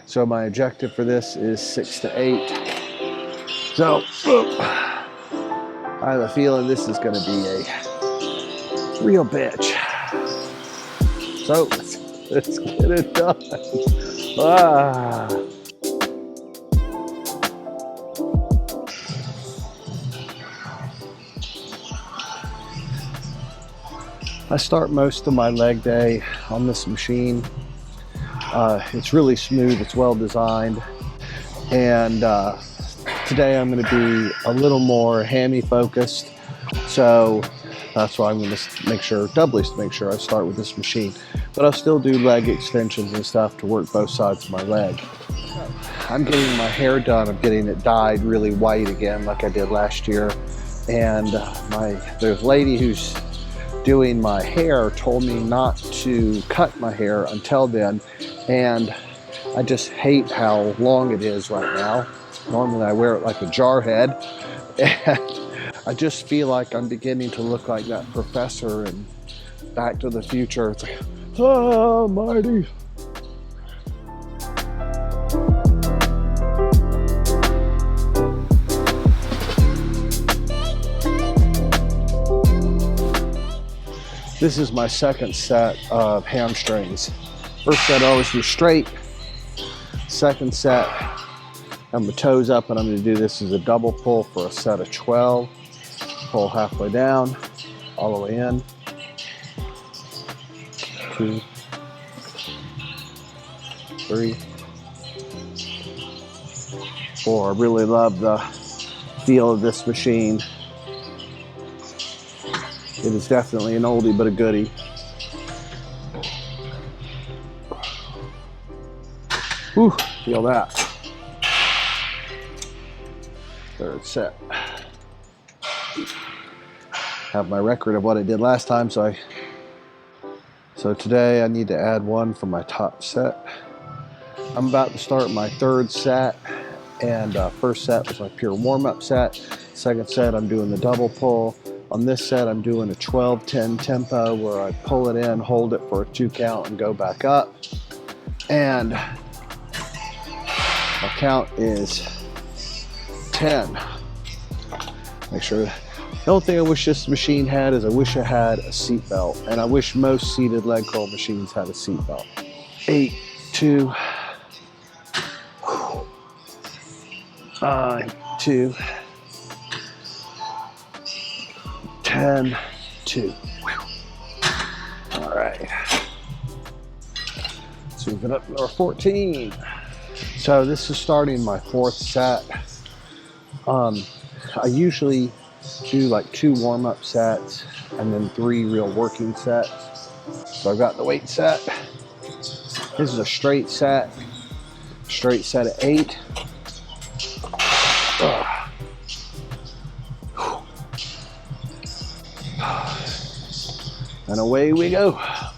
So my objective for this is 6 to 8. So I have a feeling this is going to be a real bitch. So let's get it done. I start most of my leg day on this machine. It's really smooth, it's well designed, and today I'm going to be a little more hammy focused, so that's why I'm going to make sure, doubly make sure I start with this machine. But I'll still do leg extensions and stuff to work both sides of my leg. I'm getting my hair done. I'm getting it dyed really white again like I did last year, and the lady who's doing my hair told me not to cut my hair until then, and I just hate how long it is right now. Normally I wear it like a jar head, and I just feel like I'm beginning to look like that professor in Back to the Future. It's like, oh, Marty. This is my second set of hamstrings. First set I always do straight. Second set, have my toes up, and I'm gonna do this as a double pull for a set of 12. Pull halfway down, all the way in. 2, 3, 4. I really love the feel of this machine. It is definitely an oldie but a goodie. Whew, feel that. Third set. Have my record of what I did last time, so today I need to add one for my top set. I'm about to start my third set, and first set was my pure warm-up set. Second set I'm doing the double pull. On this set, I'm doing a 12-10 tempo where I pull it in, hold it for a 2 count, and go back up. And my count is 10. Make sure. The only thing I wish this machine had is I wish I had a seat belt, and I wish most seated leg curl machines had a seat belt. 8, 2, 9, 2. 10, 2. All right. Let's move it up to number 14. So this is starting my fourth set. I usually do like 2 warm-up sets and then 3 real working sets. So I've got the weight set. This is a straight set of 8. And away we go. I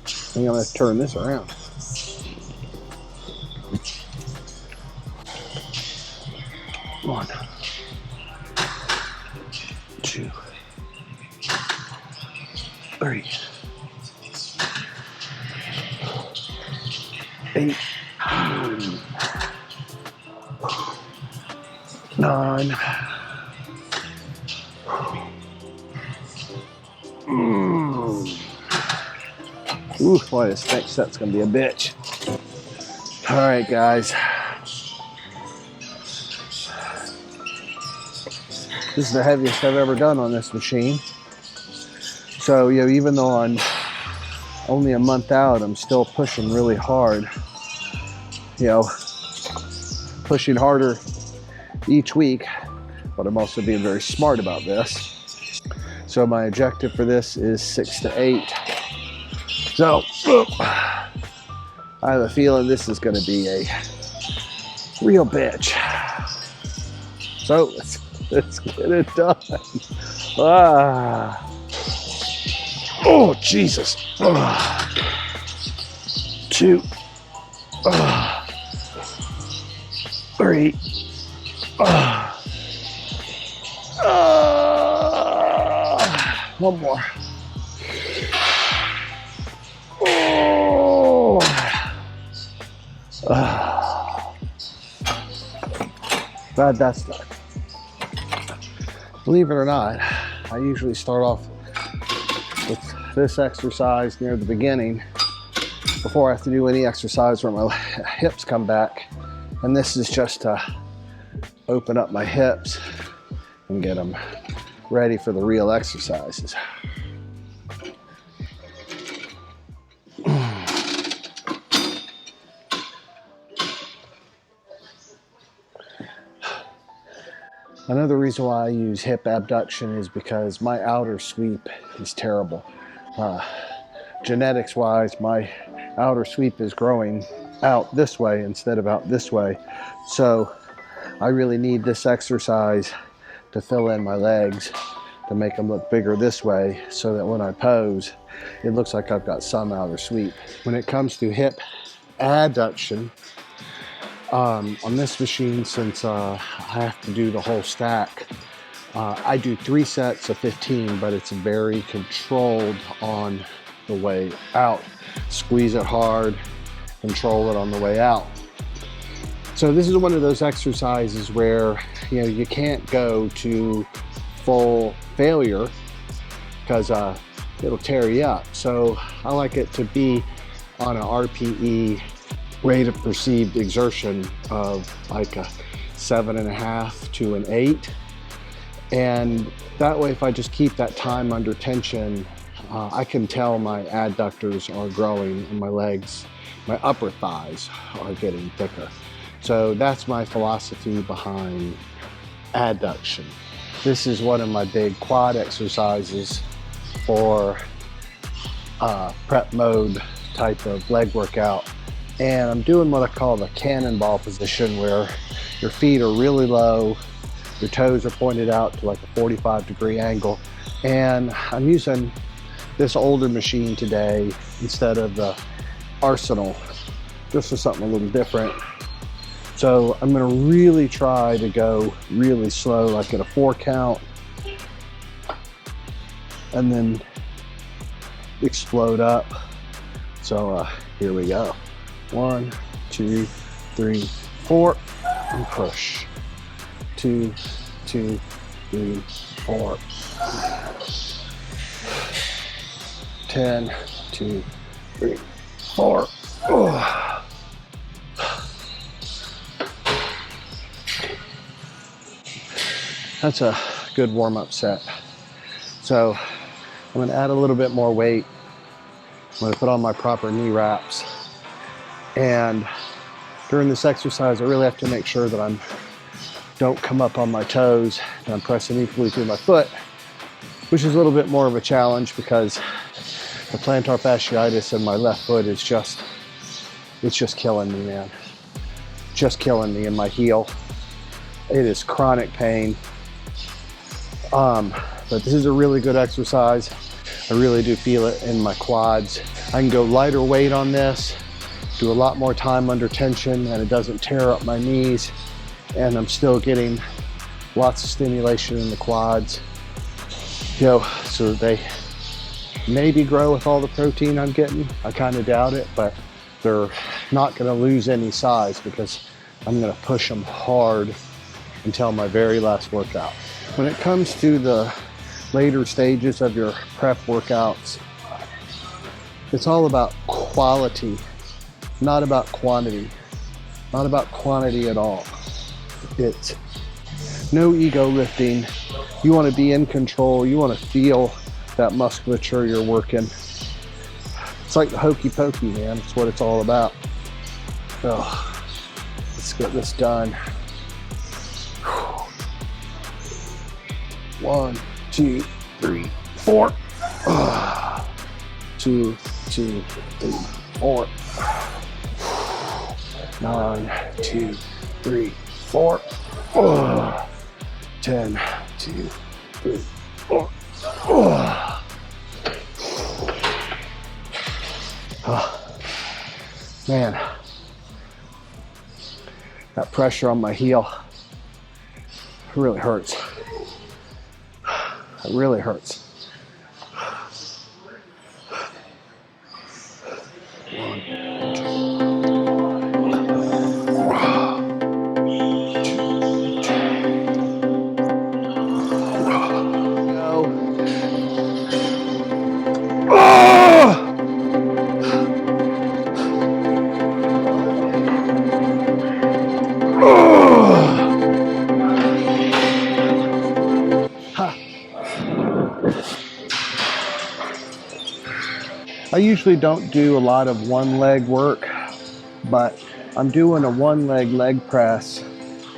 think I'm going to turn this around. One, 2, 3, 8, 9. Ooh, boy, this next set's gonna be a bitch. All right, guys. This is the heaviest I've ever done on this machine. So, you know, even though I'm only a month out, I'm still pushing really hard. You know, pushing harder each week, but I'm also being very smart about this. So my objective for this is 6 to 8. So I have a feeling this is going to be a real bitch. So let's get it done. Oh, Jesus. 2, 3. One more. Glad that's done. Believe it or not, I usually start off with this exercise near the beginning before I have to do any exercise where my hips come back. And this is just to open up my hips and get them ready for the real exercises. Another reason why I use hip abduction is because my outer sweep is terrible. Genetics wise, my outer sweep is growing out this way instead of out this way. So I really need this exercise to fill in my legs, to make them look bigger this way, so that when I pose, it looks like I've got some outer sweep. When it comes to hip adduction, on this machine, since I have to do the whole stack, I do 3 sets of 15, but it's very controlled on the way out. Squeeze it hard, control it on the way out. So this is one of those exercises where, you know, you can't go to full failure because it'll tear you up. So I like it to be on an RPE, rate of perceived exertion, of like a 7.5 to an 8. And that way, if I just keep that time under tension, I can tell my adductors are growing and my legs, my upper thighs are getting thicker. So that's my philosophy behind adduction. This is one of my big quad exercises for prep mode type of leg workout. And I'm doing what I call the cannonball position, where your feet are really low, your toes are pointed out to like a 45-degree angle. And I'm using this older machine today instead of the Arsenal, just for something a little different. So I'm gonna really try to go really slow, like at a 4 count, and then explode up. So here we go. 1, 2, 3, 4, and push. 2, 2, 3, 4. 10, 2, 3, 4. Oh. That's a good warm-up set. So I'm going to add a little bit more weight. I'm going to put on my proper knee wraps. And during this exercise, I really have to make sure that I don't come up on my toes and I'm pressing equally through my foot, which is a little bit more of a challenge because the plantar fasciitis in my left foot is just killing me, man. Just killing me in my heel. It is chronic pain. But this is a really good exercise. I really do feel it in my quads. I can go lighter weight on this, do a lot more time under tension, and it doesn't tear up my knees, and I'm still getting lots of stimulation in the quads, you know, so that they maybe grow with all the protein I'm getting. I kind of doubt it, but they're not going to lose any size because I'm going to push them hard until my very last workout. When it comes to the later stages of your prep workouts, it's all about quality, not about quantity. Not about quantity at all. It's no ego lifting. You want to be in control. You want to feel that musculature you're working. It's like the hokey pokey, man. It's what it's all about. Oh, let's get this done. 1, 2, 3, 4. 2, 2, 3, 4. 9, 2, 3, 4. 10, 2, 3, 4. Man, that pressure on my heel really hurts. It really hurts. 1, 2. usually don't do a lot of one leg work, but I'm doing a one leg press,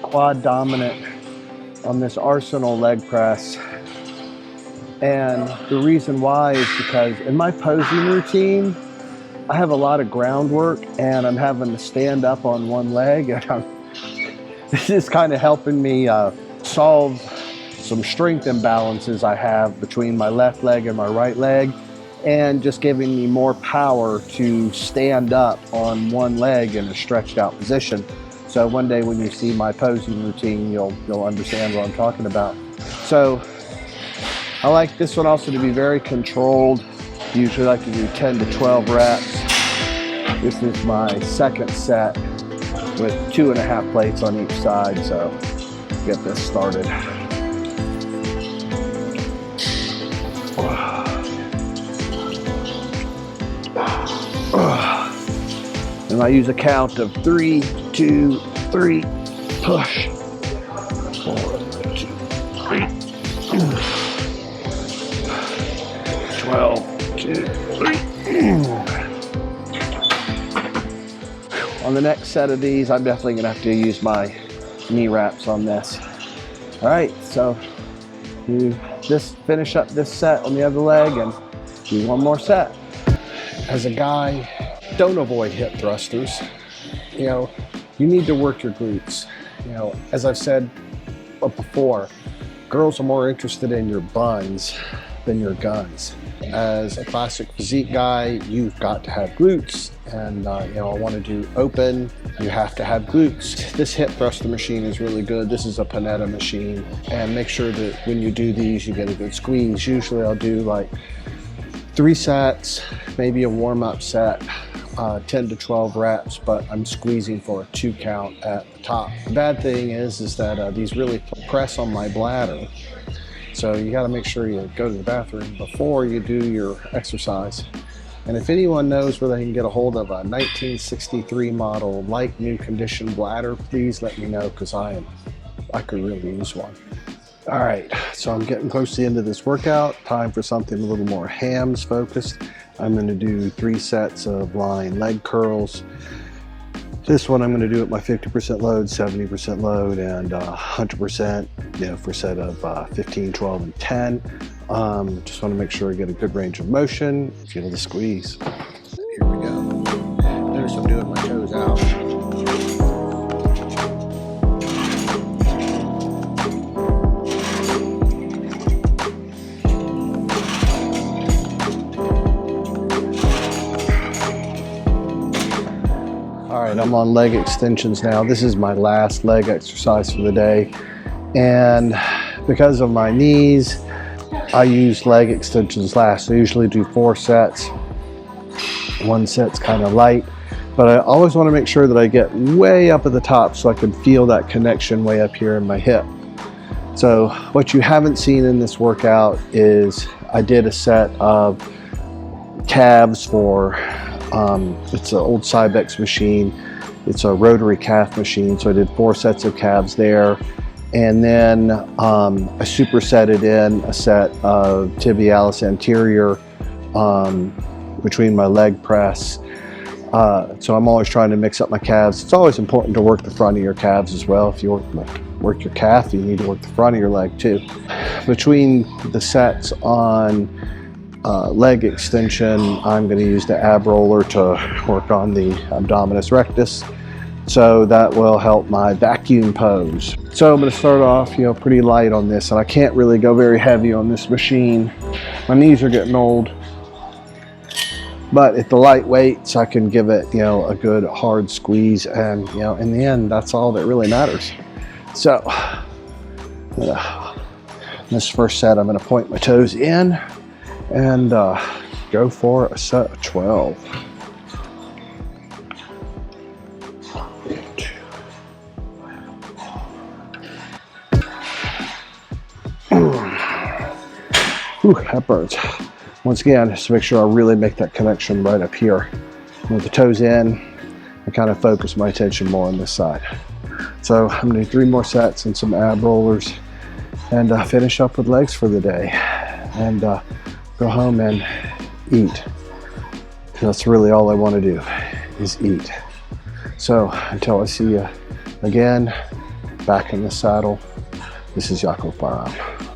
quad dominant on this Arsenal leg press. And the reason why is because in my posing routine, I have a lot of groundwork and I'm having to stand up on one leg. And this is kind of helping me solve some strength imbalances I have between my left leg and my right leg, and just giving me more power to stand up on one leg in a stretched out position. So one day when you see my posing routine, you'll understand what I'm talking about. So I like this one also to be very controlled. Usually like to do 10 to 12 reps. This is my second set with 2.5 plates on each side. So get this started. And I use a count of 3, 2, 3, push. 4, 2, 3. 12, 2, 3. On the next set of these, I'm definitely gonna have to use my knee wraps on this. All right, so do this, finish up this set on the other leg and do one more set. As a guy, don't avoid hip thrusters. You know, you need to work your glutes. You know, as I've said before, girls are more interested in your buns than your guns. As a classic physique guy, you've got to have glutes, and you know, I want to do open, you have to have glutes. This hip thruster machine is really good. This is a Panetta machine, and make sure that when you do these, you get a good squeeze. Usually I'll do like 3 sets, maybe a warm-up set, 10 to 12 reps, but I'm squeezing for a 2 count at the top. The bad thing is that these really press on my bladder. So you got to make sure you go to the bathroom before you do your exercise. And if anyone knows where they can get a hold of a 1963 model like new condition bladder, please let me know, because I could really use one. All right, so I'm getting close to the end of this workout. Time for something a little more hams focused. I'm going to do 3 sets of lying leg curls. This one I'm going to do at my 50% load, 70% load, and 100%, you know, for a set of 15, 12, and 10. Just want to make sure I get a good range of motion, feel the squeeze. Here we go. Notice I'm doing my toes out. All right, I'm on leg extensions now. This is my last leg exercise for the day. And because of my knees, I use leg extensions last. I usually do 4 sets. 1 set's kind of light, but I always want to make sure that I get way up at the top so I can feel that connection way up here in my hip. So what you haven't seen in this workout is I did a set of calves for it's an old Cybex machine. It's a rotary calf machine. So I did 4 sets of calves there. And then I supersetted in a set of tibialis anterior between my leg press. So I'm always trying to mix up my calves. It's always important to work the front of your calves as well. If you work your calf, you need to work the front of your leg too. Between the sets on leg extension, I'm going to use the ab roller to work on the abdominis rectus. So that will help my vacuum pose. So I'm going to start off, you know, pretty light on this, and I can't really go very heavy on this machine. My knees are getting old, but at the light weights, I can give it, you know, a good hard squeeze, and you know, in the end, that's all that really matters. So this first set, I'm going to point my toes in and go for a set of 12. Whew, that burns. Once again, just to make sure I really make that connection right up here. With the toes in, I kind of focus my attention more on this side. So I'm gonna do 3 more sets and some ab rollers, and finish up with legs for the day, and go home and eat. That's really all I want to do is eat. So until I see you again, back in the saddle, this is Jaco Param.